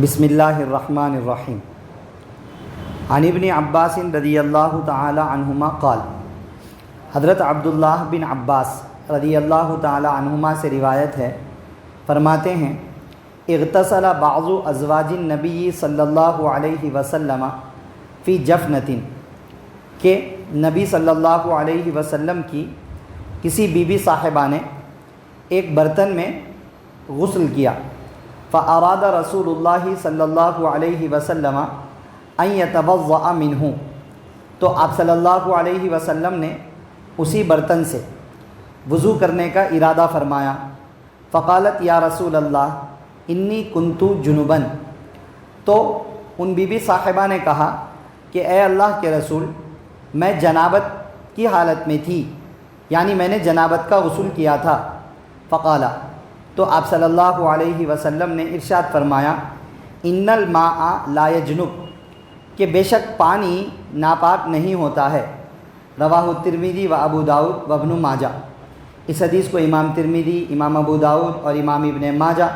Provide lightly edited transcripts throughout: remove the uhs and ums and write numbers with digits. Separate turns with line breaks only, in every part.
بسم اللہ الرحمن الرحیم عن ابن عباس رضی اللہ تعالی عنہما قال، حضرت عبداللہ بن عباس رضی اللہ تعالی عنہما سے روایت ہے، فرماتے ہیں اغتسل بعض ازواج النبی صلی اللہ علیہ وسلم فی جفنۃ، کہ نبی صلی اللہ علیہ وسلم کی کسی بیوی صاحبہ نے ایک برتن میں غسل کیا، فاراد رسول اللہ صلی اللہ علیہ وسلم ان یتوضأ منہ، تو آپ صلی اللہ علیہ وسلم نے اسی برتن سے وضو کرنے کا ارادہ فرمایا۔ فقالت یا رسول اللہ انی کنت جنبا، تو ان بیوی صاحبہ نے کہا کہ اے اللہ کے رسول، میں جنابت کی حالت میں تھی، یعنی میں نے جنابت کا غسل کیا تھا۔ فقالا، تو آپ صلی اللہ علیہ وسلم نے ارشاد فرمایا ان الماء لا یجنب، کہ بے شک پانی ناپاک نہیں ہوتا ہے۔ رواہ الترمذی و ابو داؤد و ابن ماجہ، اس حدیث کو امام ترمذی، امام ابو داؤد اور امام ابن ماجہ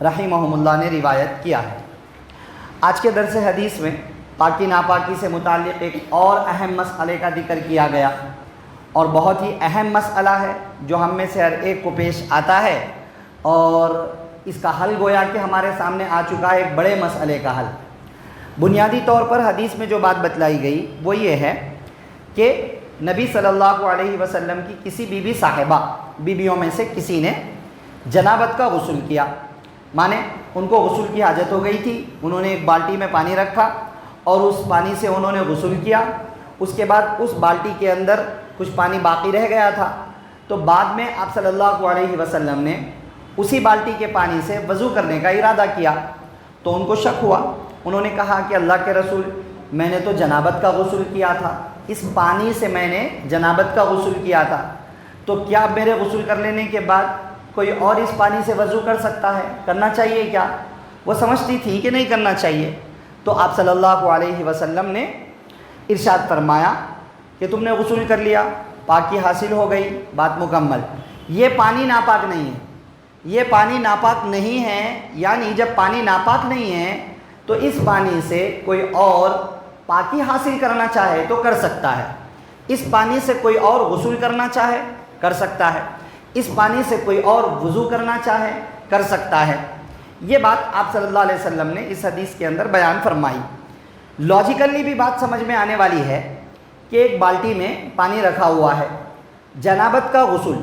رحمہم اللہ نے روایت کیا ہے۔ آج کے درس حدیث میں پاکی ناپاکی سے متعلق ایک اور اہم مسئلے کا ذکر کیا گیا، اور بہت ہی اہم مسئلہ ہے جو ہم میں سے ہر ایک کو پیش آتا ہے، اور اس کا حل گویا کہ ہمارے سامنے آ چکا ہے، ایک بڑے مسئلے کا حل۔ بنیادی طور پر حدیث میں جو بات بتلائی گئی وہ یہ ہے کہ نبی صلی اللہ علیہ وسلم کی کسی بیوی صاحبہ، بیویوں میں سے کسی نے جنابت کا غسل کیا، مانے ان کو غسل کی حاجت ہو گئی تھی، انہوں نے ایک بالٹی میں پانی رکھا اور اس پانی سے انہوں نے غسل کیا۔ اس کے بعد اس بالٹی کے اندر کچھ پانی باقی رہ گیا تھا، تو بعد میں آپ صلی اللہ علیہ وسلم نے اسی بالٹی کے پانی سے وضو کرنے کا ارادہ کیا، تو ان کو شک ہوا، انہوں نے کہا کہ اللہ کے رسول، میں نے تو جنابت کا غسل کیا تھا، اس پانی سے میں نے جنابت کا غسل کیا تھا، تو کیا میرے غسل کر لینے کے بعد کوئی اور اس پانی سے وضو کر سکتا ہے؟ کرنا چاہیے کیا؟ وہ سمجھتی تھی کہ نہیں کرنا چاہیے۔ تو آپ صلی اللہ علیہ وسلم نے ارشاد فرمایا کہ تم نے غسل کر لیا، پاکی حاصل ہو گئی، بات مکمل۔ یہ پانی ناپاک نہیں ہے، یہ پانی ناپاک نہیں ہے، یعنی جب پانی ناپاک نہیں ہے تو اس پانی سے کوئی اور پاکی حاصل کرنا چاہے تو کر سکتا ہے، اس پانی سے کوئی اور غسل کرنا چاہے کر سکتا ہے، اس پانی سے کوئی اور وضو کرنا چاہے کر سکتا ہے۔ یہ بات آپ صلی اللہ علیہ وسلم نے اس حدیث کے اندر بیان فرمائی۔ لاجیکلی بھی بات سمجھ میں آنے والی ہے کہ ایک بالٹی میں پانی رکھا ہوا ہے، جنابت کا غسل،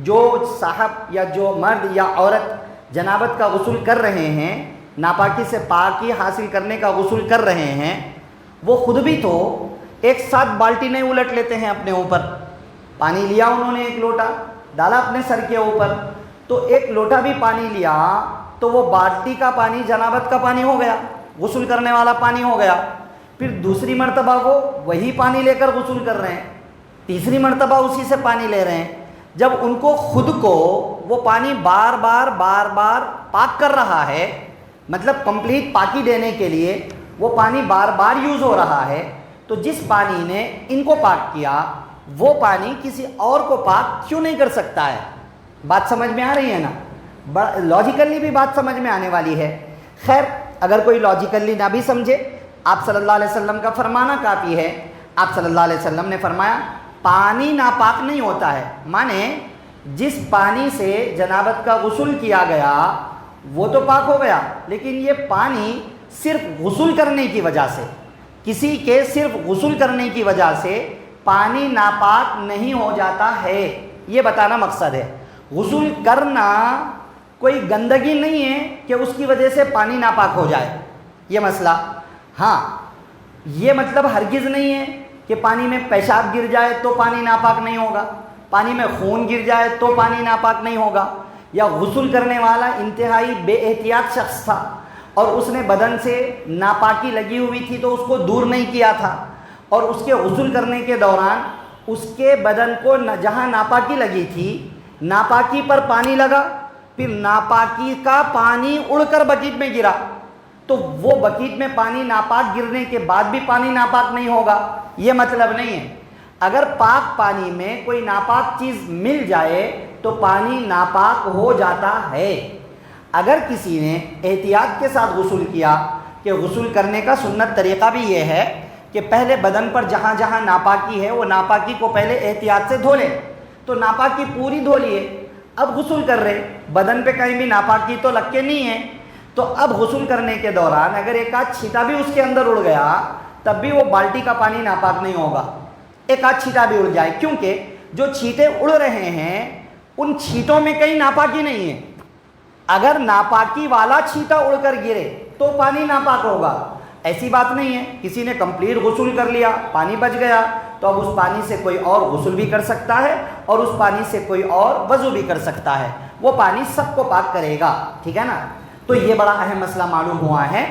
جو صاحب یا جو مرد یا عورت جنابت کا غسل کر رہے ہیں، ناپاکی سے پاکی حاصل کرنے کا غسل کر رہے ہیں، وہ خود بھی تو ایک ساتھ بالٹی نہیں الٹ لیتے ہیں اپنے اوپر۔ پانی لیا انہوں نے، ایک لوٹا ڈالا اپنے سر کے اوپر، تو ایک لوٹا بھی پانی لیا تو وہ بالٹی کا پانی جنابت کا پانی ہو گیا، غسل کرنے والا پانی ہو گیا۔ پھر دوسری مرتبہ وہ وہی پانی لے کر غسل کر رہے ہیں، تیسری مرتبہ اسی سے پانی لے رہے ہیں۔ جب ان کو خود کو وہ پانی بار بار پاک کر رہا ہے، مطلب کمپلیٹ پاکی دینے کے لیے وہ پانی بار بار یوز ہو رہا ہے، تو جس پانی نے ان کو پاک کیا وہ پانی کسی اور کو پاک کیوں نہیں کر سکتا ہے؟ بات سمجھ میں آ رہی ہے نا؟ لاجیکلی بھی بات سمجھ میں آنے والی ہے۔ خیر، اگر کوئی لاجیکلی نہ بھی سمجھے، آپ صلی اللہ علیہ وسلم کا فرمانا کافی ہے۔ آپ صلی اللہ علیہ وسلم نے فرمایا پانی ناپاک نہیں ہوتا ہے، مانے جس پانی سے جنابت کا غسل کیا گیا وہ تو پاک ہو گیا، لیکن یہ پانی صرف غسل کرنے کی وجہ سے، کسی کے صرف غسل کرنے کی وجہ سے پانی ناپاک نہیں ہو جاتا ہے، یہ بتانا مقصد ہے۔ غسل کرنا کوئی گندگی نہیں ہے کہ اس کی وجہ سے پانی ناپاک ہو جائے، یہ مسئلہ۔ ہاں، یہ مطلب ہرگز نہیں ہے کہ پانی میں پیشاب گر جائے تو پانی ناپاک نہیں ہوگا، پانی میں خون گر جائے تو پانی ناپاک نہیں ہوگا، یا غسل کرنے والا انتہائی بے احتیاط شخص تھا اور اس نے بدن سے ناپاکی لگی ہوئی تھی تو اس کو دور نہیں کیا تھا، اور اس کے غسل کرنے کے دوران اس کے بدن کو جہاں ناپاکی لگی تھی، ناپاکی پر پانی لگا، پھر ناپاکی کا پانی اڑ کر بکیٹ میں گرا، تو وہ بکیٹ میں پانی ناپاک گرنے کے بعد بھی پانی ناپاک نہیں ہوگا، یہ مطلب نہیں ہے۔ اگر پاک پانی میں کوئی ناپاک چیز مل جائے تو پانی ناپاک ہو جاتا ہے۔ اگر کسی نے احتیاط کے ساتھ غسل کیا، کہ غسل کرنے کا سنت طریقہ بھی یہ ہے کہ پہلے بدن پر جہاں جہاں ناپاکی ہے وہ ناپاکی کو پہلے احتیاط سے دھو لیں، تو ناپاکی پوری دھو لیے، اب غسل کر رہے، بدن پہ کہیں بھی ناپاکی تو لگ کے نہیں ہے، تو اب غسل کرنے کے دوران اگر ایک آدھ چھینٹا بھی اس کے اندر اڑ گیا تب بھی وہ بالٹی کا پانی ناپاک نہیں ہوگا، ایک آدھ چھینٹا بھی اڑ جائے، کیونکہ جو چھینٹے اڑ رہے ہیں ان چھینٹوں میں کہیں ناپاکی نہیں ہے، اگر ناپاکی والا چھینٹا اڑ کر گرے تو پانی ناپاک ہوگا، ایسی بات نہیں ہے، کسی نے کمپلیٹ غسل کر لیا، پانی بچ گیا تو اب اس پانی سے کوئی اور غسل بھی کر سکتا ہے اور اس پانی سے کوئی اور وضو بھی کر سکتا ہے، وہ پانی سب کو پاک کرے گا، ٹھیک ہے نا۔ تو یہ بڑا اہم مسئلہ معلوم ہوا ہے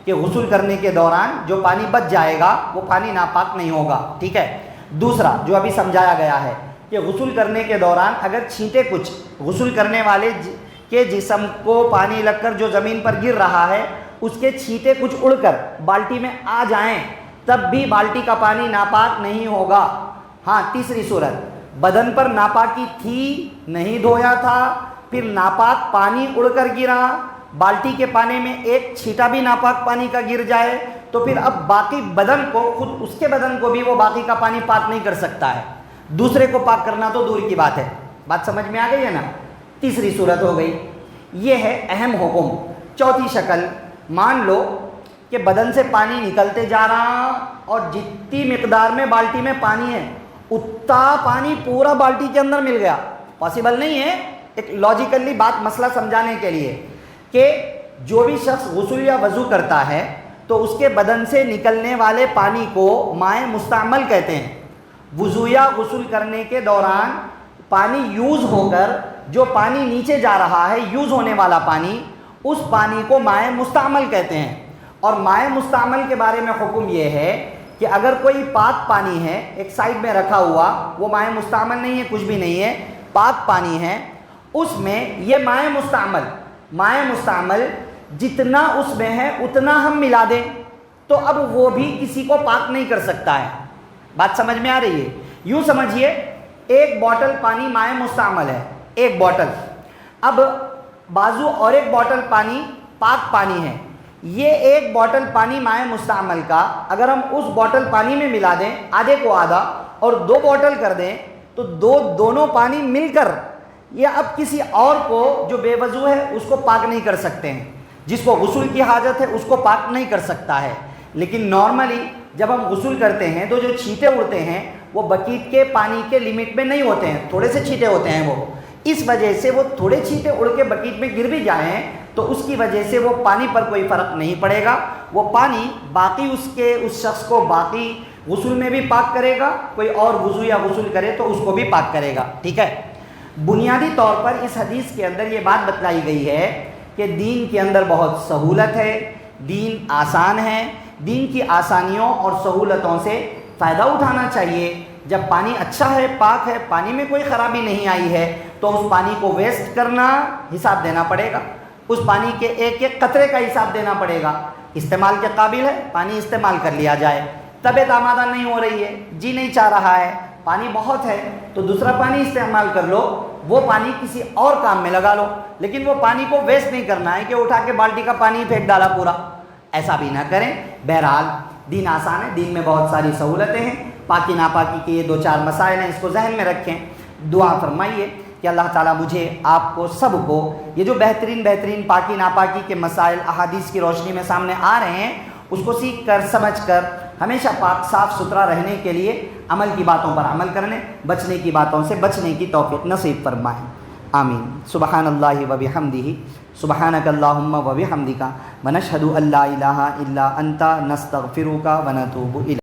کہ غسل کرنے کے دوران جو پانی بچ جائے گا وہ پانی ناپاک نہیں ہوگا، ٹھیک ہے۔ دوسرا جو ابھی سمجھایا گیا ہے کہ غسل کرنے کے دوران اگر چھینٹے کچھ غسل کرنے والے کے جسم کو پانی لگ کر جو زمین پر گر رہا ہے اس کے چھینٹے کچھ اڑ کر بالٹی میں آ جائیں تب بھی بالٹی کا پانی ناپاک نہیں ہوگا۔ ہاں، تیسری صورت، بدن پر ناپاکی تھی، نہیں دھویا تھا، پھر ناپاک پانی اڑ کر گرا، بالٹی کے پانی میں ایک چھینٹا بھی ناپاک پانی کا گر جائے تو پھر اب باقی بدن کو، خود اس کے بدن کو بھی وہ باقی کا پانی پاک نہیں کر سکتا ہے، دوسرے کو پاک کرنا تو دور کی بات ہے۔ بات سمجھ میں آ گئی ہے نا؟ تیسری صورت ہو گئی، یہ ہے اہم حکم۔ چوتھی شکل، مان لو کہ بدن سے پانی نکلتے جا رہا اور جتنی مقدار میں بالٹی میں پانی ہے اتنا پانی پورا بالٹی کے اندر مل گیا، پاسبل نہیں ہے، ایک لاجیکلی بات مسئلہ سمجھانے کے لیے کہ جو بھی شخص غسل یا وضو کرتا ہے تو اس کے بدن سے نکلنے والے پانی کو مائع مستعمل کہتے ہیں۔ وضو یا غسل کرنے کے دوران پانی یوز ہو کر جو پانی نیچے جا رہا ہے، یوز ہونے والا پانی، اس پانی کو مائع مستعمل کہتے ہیں۔ اور مائع مستعمل کے بارے میں حکم یہ ہے کہ اگر کوئی پاک پانی ہے ایک سائڈ میں رکھا ہوا، وہ مائع مستعمل نہیں ہے، کچھ بھی نہیں ہے، پاک پانی ہے، اس میں یہ مائع مستعمل جتنا اس میں ہے اتنا ہم ملا دیں تو اب وہ بھی کسی کو پاک نہیں کر سکتا ہے۔ بات سمجھ میں آ رہی ہے؟ یوں سمجھیے ایک بوٹل پانی مائع مستعمل ہے، ایک بوٹل، اب بازو اور ایک بوٹل پانی پاک پانی ہے، یہ ایک بوٹل پانی مائع مستعمل کا اگر ہم اس بوٹل پانی میں ملا دیں آدھے کو آدھا اور دو بوٹل کر دیں تو دونوں پانی مل کر یہ اب کسی اور کو جو بے وضو ہے اس کو پاک نہیں کر سکتے ہیں، جس کو غسل کی حاجت ہے اس کو پاک نہیں کر سکتا ہے۔ لیکن نارملی جب ہم غسل کرتے ہیں تو جو چھینٹے اڑتے ہیں وہ بکیٹ کے پانی کے لیمٹ میں نہیں ہوتے ہیں، تھوڑے سے چھینٹے ہوتے ہیں، وہ اس وجہ سے وہ تھوڑے چھینٹے اڑ کے بکیٹ میں گر بھی جائیں تو اس کی وجہ سے وہ پانی پر کوئی فرق نہیں پڑے گا، وہ پانی باقی اس شخص کو باقی غسل میں بھی پاک کرے گا، کوئی اور وضو یا غسل کرے تو اس کو بھی پاک کرے گا، ٹھیک ہے۔ بنیادی طور پر اس حدیث کے اندر یہ بات بتلائی گئی ہے کہ دین کے اندر بہت سہولت ہے، دین آسان ہے، دین کی آسانیوں اور سہولتوں سے فائدہ اٹھانا چاہیے۔ جب پانی اچھا ہے، پاک ہے، پانی میں کوئی خرابی نہیں آئی ہے تو اس پانی کو ویسٹ کرنا حساب دینا پڑے گا، اس پانی کے ایک ایک قطرے کا حساب دینا پڑے گا۔ استعمال کے قابل ہے، پانی استعمال کر لیا جائے۔ طبیعت آمادہ نہیں ہو رہی ہے، جی نہیں چاہ رہا ہے، پانی بہت ہے تو دوسرا پانی استعمال کر لو، وہ پانی کسی اور کام میں لگا لو، لیکن وہ پانی کو ویسٹ نہیں کرنا ہے کہ اٹھا کے بالٹی کا پانی پھینک ڈالا پورا، ایسا بھی نہ کریں۔ بہرحال دین آسان ہے، دین میں بہت ساری سہولتیں ہیں، پاکی ناپاکی کے یہ 2-4 مسائل ہیں، اس کو ذہن میں رکھیں۔ دعا فرمائیے کہ اللہ تعالیٰ مجھے، آپ کو، سب کو یہ جو بہترین پاکی ناپاکی کے مسائل احادیث کی روشنی میں سامنے آ رہے ہیں اس کو سیکھ کر سمجھ کر ہمیشہ پاک صاف ستھرا رہنے کے لیے عمل کی باتوں پر عمل کرنے، بچنے کی باتوں سے بچنے کی توفیق نصیب فرمائیں، آمین۔ سبحان اللہ و بحمدہ، سبحانک اللہم و بحمدک، ونشہد ان لا الہ الا انت، نستغفرک و نتوب الیک۔